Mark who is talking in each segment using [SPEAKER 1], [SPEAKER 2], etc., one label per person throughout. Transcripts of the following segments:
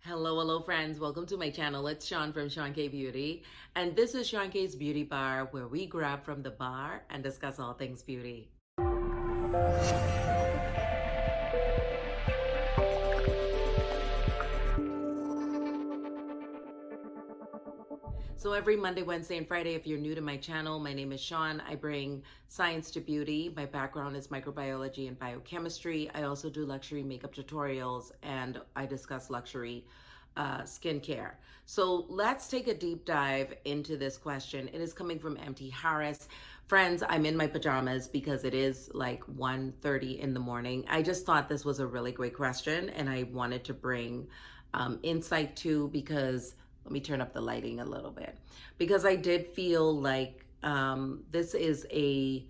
[SPEAKER 1] Hello friends, welcome to my channel. It's Sean from Seankbeauty, and this is Seank's Beauty Bar, where we grab from the bar and discuss all things beauty. So every Monday, Wednesday, and Friday, if you're new to my channel, my name is Sean. I bring science to beauty. My background is microbiology and biochemistry. I also do luxury makeup tutorials, and I discuss luxury skincare. So let's take a deep dive into this question. It is coming from MT Harris. Friends, I'm in my pajamas because it is like 1:30 in the morning. I just thought this was a really great question, and I wanted to bring insight to, because let me turn up the lighting a little bit, because I did feel like this is a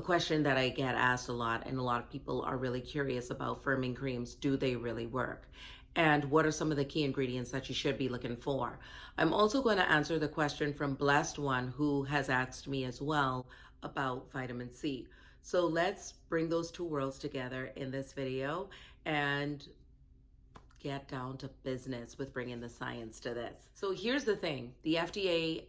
[SPEAKER 1] question that I get asked a lot, and a lot of people are really curious about firming creams. Do they really work? And what are some of the key ingredients that you should be looking for? I'm also going to answer the question from Blessed One, who has asked me as well about vitamin C. So let's bring those two worlds together in this video and get down to business with bringing the science to this. So here's the thing, the FDA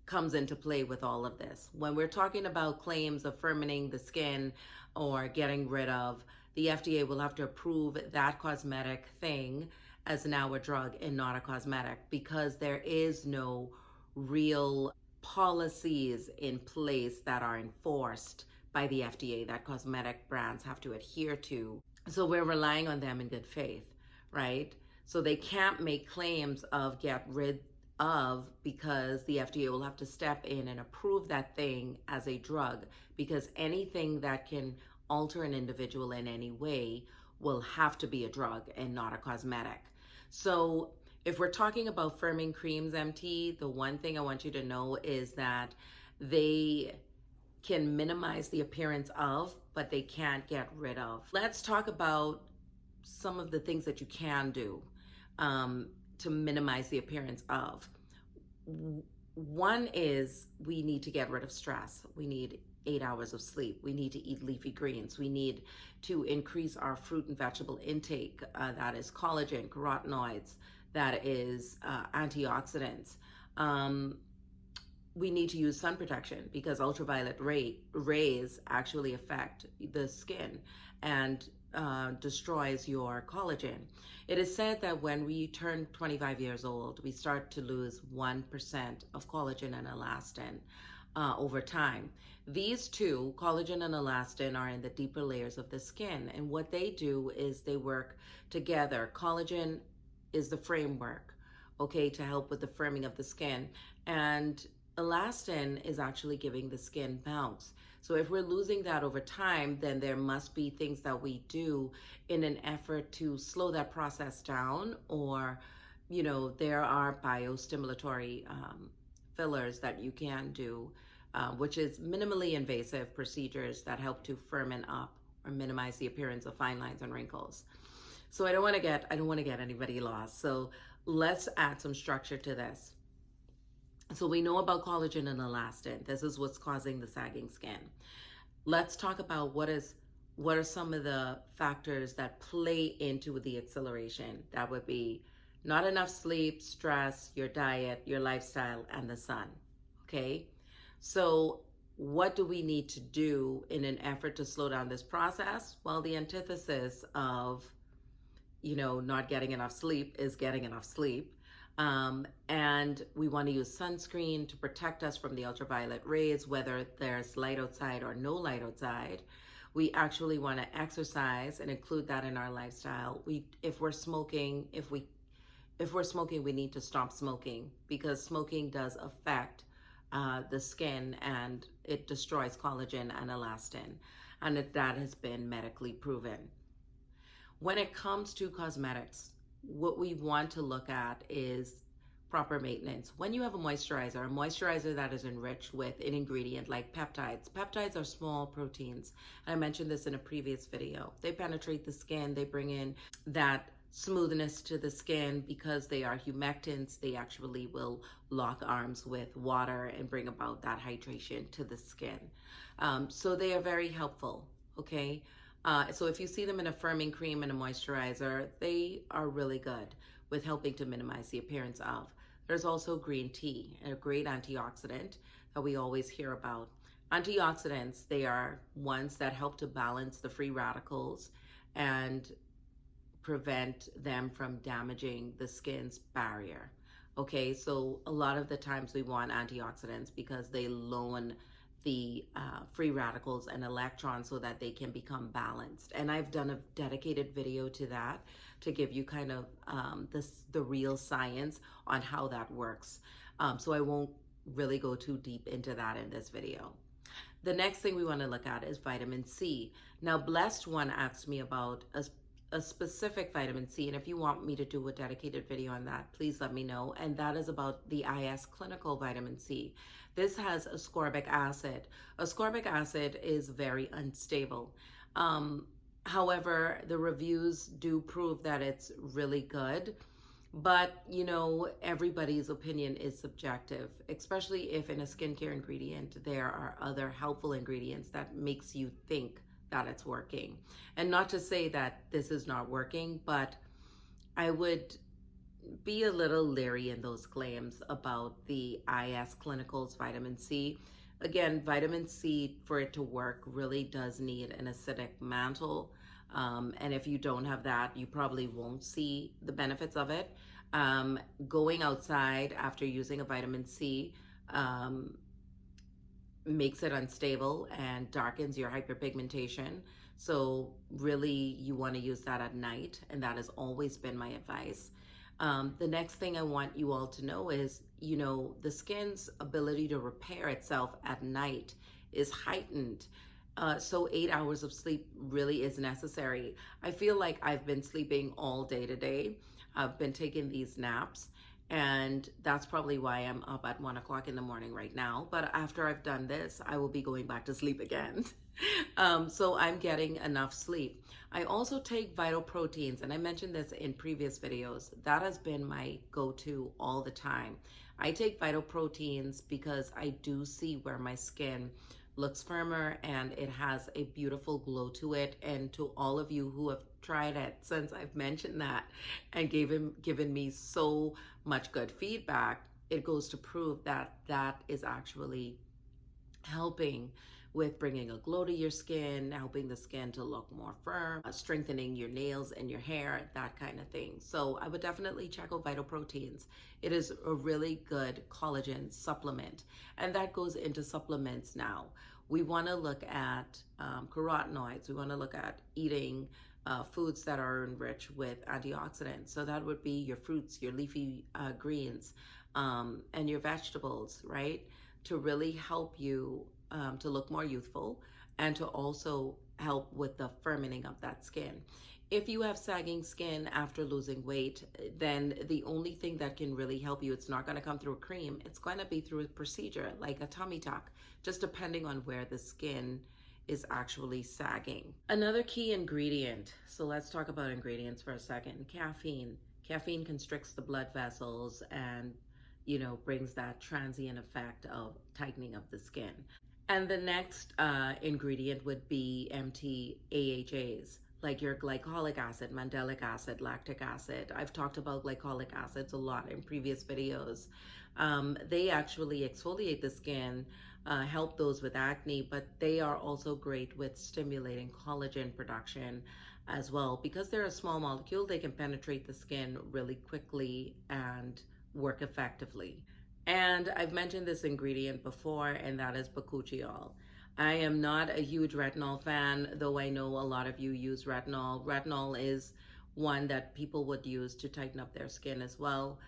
[SPEAKER 1] comes into play with all of this. When we're talking about claims of firming the skin or getting rid of, the FDA will have to approve that cosmetic thing as now a drug and not a cosmetic, because there is no real policies in place that are enforced by the FDA that cosmetic brands have to adhere to. So we're relying on them in good faith, right? So they can't make claims of get rid of, because the FDA will have to step in and approve that thing as a drug, because anything that can alter an individual in any way will have to be a drug and not a cosmetic. So if we're talking about firming creams, MT, the one thing I want you to know is that they can minimize the appearance of, but they can't get rid of. Let's talk about some of the things that you can do to minimize the appearance of. One is we need to get rid of stress. We need 8 hours of sleep. We need to eat leafy greens. We need to increase our fruit and vegetable intake. That is collagen, carotenoids, that is antioxidants. We need to use sun protection, because ultraviolet rays actually affect the skin and destroys your collagen. It is said that when we turn 25 years old, we start to lose 1% of collagen and elastin over time. These two, collagen and elastin, are in the deeper layers of the skin, and what they do is they work together. Collagen is the framework, okay, to help with the firming of the skin, and elastin is actually giving the skin bounce. So if we're losing that over time, then there must be things that we do in an effort to slow that process down, or, you know, there are biostimulatory fillers that you can do, which is minimally invasive procedures that help to firmen up or minimize the appearance of fine lines and wrinkles. So I don't want to get anybody lost. So let's add some structure to this. So we know about collagen and elastin. This is what's causing the sagging skin. Let's talk about what are some of the factors that play into the acceleration. That would be not enough sleep, stress, your diet, your lifestyle, and the sun. Okay? So what do we need to do in an effort to slow down this process? Well, the antithesis of, you know, not getting enough sleep is getting enough sleep. And we want to use sunscreen to protect us from the ultraviolet rays, whether there's light outside or no light outside. We actually want to exercise and include that in our lifestyle. If we're smoking, we need to stop smoking, because smoking does affect the skin, and it destroys collagen and elastin, and that has been medically proven. When it comes to cosmetics, what we want to look at is proper maintenance. When you have a moisturizer that is enriched with an ingredient like peptides. Peptides are small proteins. I mentioned this in a previous video. They penetrate the skin. They bring in that smoothness to the skin. Because they are humectants, they actually will lock arms with water and bring about that hydration to the skin. So they are very helpful, okay? So if you see them in a firming cream and a moisturizer, they are really good. with helping to minimize the appearance of. There's also green tea, a great antioxidant that we always hear about. Antioxidants, they are ones that help to balance the free radicals and prevent them from damaging the skin's barrier. Okay, so a lot of the times we want antioxidants because they loan the free radicals and electrons so that they can become balanced. And I've done a dedicated video to that to give you kind of the real science on how that works. So I won't really go too deep into that in this video. The next thing we want to look at is vitamin C. Now, Blessed One asked me about a specific vitamin C, and if you want me to do a dedicated video on that, please let me know. And that is about the IS Clinical Vitamin C. This has ascorbic acid. Ascorbic acid is very unstable. However, the reviews do prove that it's really good. But, you know, everybody's opinion is subjective, especially if in a skincare ingredient, there are other helpful ingredients that makes you think that it's working. And not to say that this is not working, but I would be a little leery in those claims about the IS Clinical's vitamin C. Again, vitamin C, for it to work, really does need an acidic mantle. And if you don't have that, you probably won't see the benefits of it. Going outside after using a vitamin C makes it unstable and darkens your hyperpigmentation. So really you want to use that at night, and that has always been my advice. The next thing I want you all to know is, you know, the skin's ability to repair itself at night is heightened. So 8 hours of sleep really is necessary. I feel like I've been sleeping all day today. I've been taking these naps, and that's probably why I'm up at 1 o'clock in the morning right now. But after I've done this, I will be going back to sleep again. So I'm getting enough sleep. I also take vital proteins, and I mentioned this in previous videos. That has been my go-to all the time. I take vital proteins because I do see where my skin looks firmer and it has a beautiful glow to it. And to all of you who have tried it since I've mentioned that and given me so much good feedback, it goes to prove that that is actually helping with bringing a glow to your skin, helping the skin to look more firm, strengthening your nails and your hair, that kind of thing. So I would definitely check out Vital Proteins. It is a really good collagen supplement, and that goes into supplements now. We want to look at carotenoids. We want to look at eating foods that are enriched with antioxidants. So that would be your fruits, your leafy greens, and your vegetables, right? To really help you to look more youthful and to also help with the firming of that skin. If you have sagging skin after losing weight, then the only thing that can really help you, it's not going to come through a cream, it's going to be through a procedure like a tummy tuck, just depending on where the skin is actually sagging. Another key ingredient, so let's talk about ingredients for a second. Caffeine. Caffeine constricts the blood vessels and, you know, brings that transient effect of tightening of the skin. And the next ingredient would be MTAHAs, like your glycolic acid, mandelic acid, lactic acid. I've talked about glycolic acids a lot in previous videos. They actually exfoliate the skin, help those with acne, but they are also great with stimulating collagen production as well. Because they're a small molecule, they can penetrate the skin really quickly and work effectively. And I've mentioned this ingredient before, and that is Bakuchiol. I am not a huge retinol fan, though I know a lot of you use retinol. Retinol is one that people would use to tighten up their skin as well.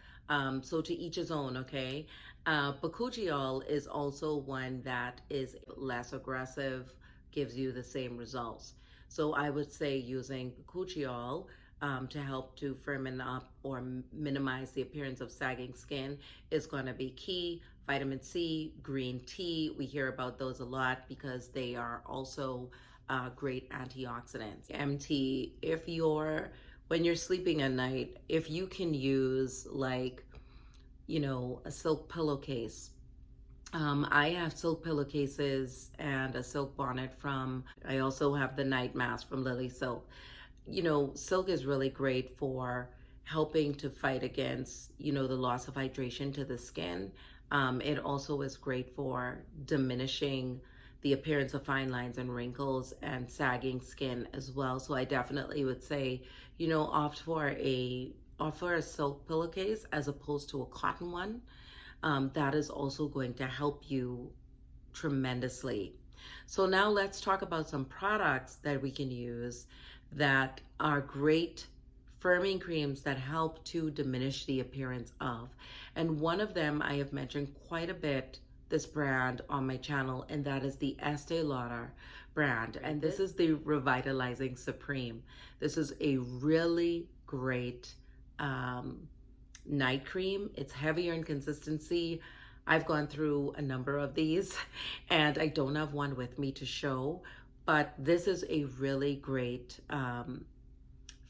[SPEAKER 1] So to each his own, okay? Bakuchiol is also one that is less aggressive, gives you the same results. So I would say using Bakuchiol to help to firmen up or minimize the appearance of sagging skin is going to be key. Vitamin C, green tea, we hear about those a lot because they are also great antioxidants. MT, when you're sleeping at night, if you can use like, you know, a silk pillowcase. I have silk pillowcases and a silk bonnet I also have the night mask from Lily Silk. You know, silk is really great for helping to fight against, the loss of hydration to the skin. It also is great for diminishing the appearance of fine lines and wrinkles and sagging skin as well. So I definitely would say, opt for a silk pillowcase as opposed to a cotton one. That is also going to help you tremendously. So now let's talk about some products that we can use that are great firming creams that help to diminish the appearance of. And one of them I have mentioned quite a bit, this brand on my channel, and that is the Estee Lauder brand. And this is the Revitalizing Supreme. This is a really great night cream. It's heavier in consistency. I've gone through a number of these and I don't have one with me to show, but this is a really great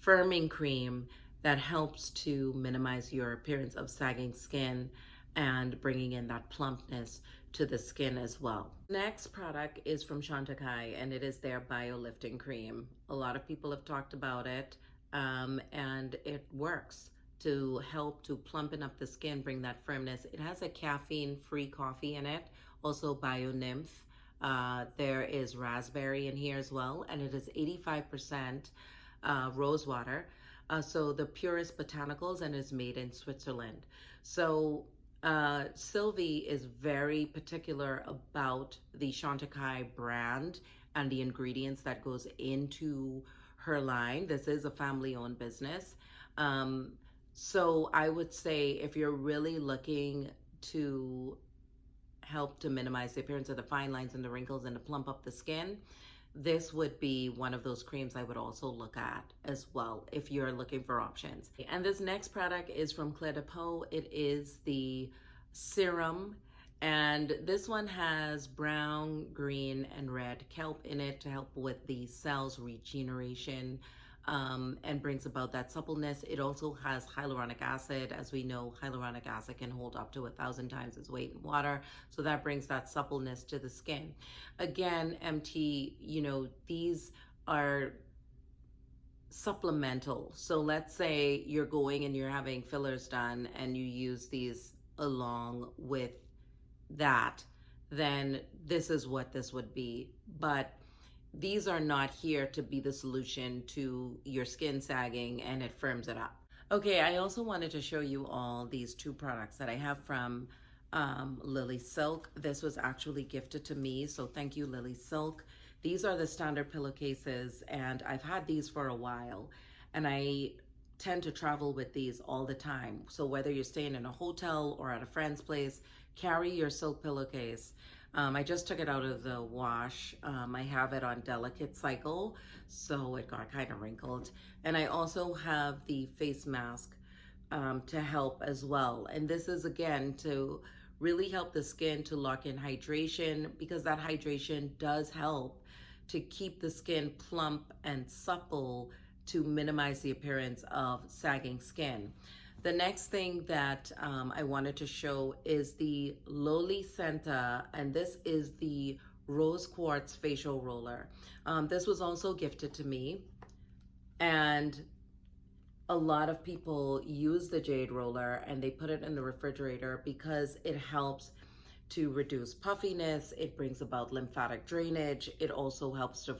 [SPEAKER 1] firming cream that helps to minimize your appearance of sagging skin and bringing in that plumpness to the skin as well. Next product is from Chantecaille, and it is their Bio Lifting Cream. A lot of people have talked about it, and it works to help to plumpen up the skin, bring that firmness. It has a caffeine-free coffee in it, also Bio Nymph. There is raspberry in here as well, and it is 85% rose water. So the purest botanicals, and is made in Switzerland. So Sylvie is very particular about the Chantecaille brand and the ingredients that goes into her line. This is a family-owned business. So I would say if you're really looking to help to minimize the appearance of the fine lines and the wrinkles and to plump up the skin, this would be one of those creams I would also look at as well if you're looking for options. And this next product is from Cle de Peau. It is the serum, and this one has brown, green, and red kelp in it to help with the cells regeneration and brings about that suppleness. It also has hyaluronic acid. As we know, hyaluronic acid can hold up to 1,000 times its weight in water, so that brings that suppleness to the skin. Again, MT, these are supplemental. So let's say you're going and you're having fillers done and you use these along with that, then this is what this would be. But these are not here to be the solution to your skin sagging, and it firms it up. Okay, I also wanted to show you all these two products that I have from Lily Silk. This was actually gifted to me, so thank you, Lily Silk. These are the standard pillowcases, and I've had these for a while, and I tend to travel with these all the time. So whether you're staying in a hotel or at a friend's place, carry your silk pillowcase. I just took it out of the wash. I have it on delicate cycle, so it got kind of wrinkled. And I also have the face mask to help as well. And this is, again, to really help the skin to lock in hydration, because that hydration does help to keep the skin plump and supple to minimize the appearance of sagging skin. The next thing that I wanted to show is the Lolysenta, and this is the Rose Quartz Facial Roller. This was also gifted to me, and a lot of people use the jade roller and they put it in the refrigerator because it helps to reduce puffiness. It brings about lymphatic drainage. It also helps to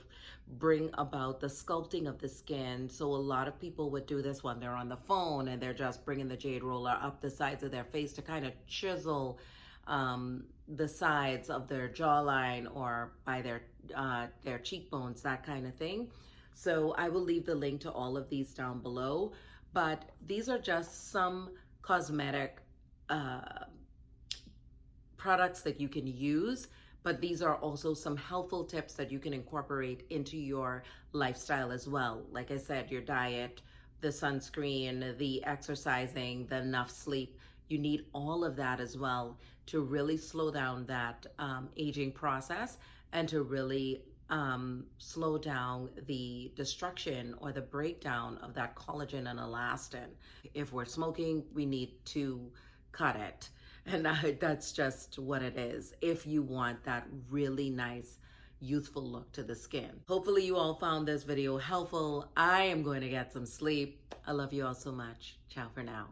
[SPEAKER 1] bring about the sculpting of the skin. So a lot of people would do this when they're on the phone and they're just bringing the jade roller up the sides of their face to kind of chisel the sides of their jawline or by their cheekbones, that kind of thing. So I will leave the link to all of these down below, but these are just some cosmetic products that you can use, but these are also some helpful tips that you can incorporate into your lifestyle as well. Like I said, your diet, the sunscreen, the exercising, the enough sleep. You need all of that as well to really slow down that aging process and to really slow down the destruction or the breakdown of that collagen and elastin. If we're smoking, we need to cut it. And that's just what it is. If you want that really nice, youthful look to the skin. Hopefully you all found this video helpful. I am going to get some sleep. I love you all so much. Ciao for now.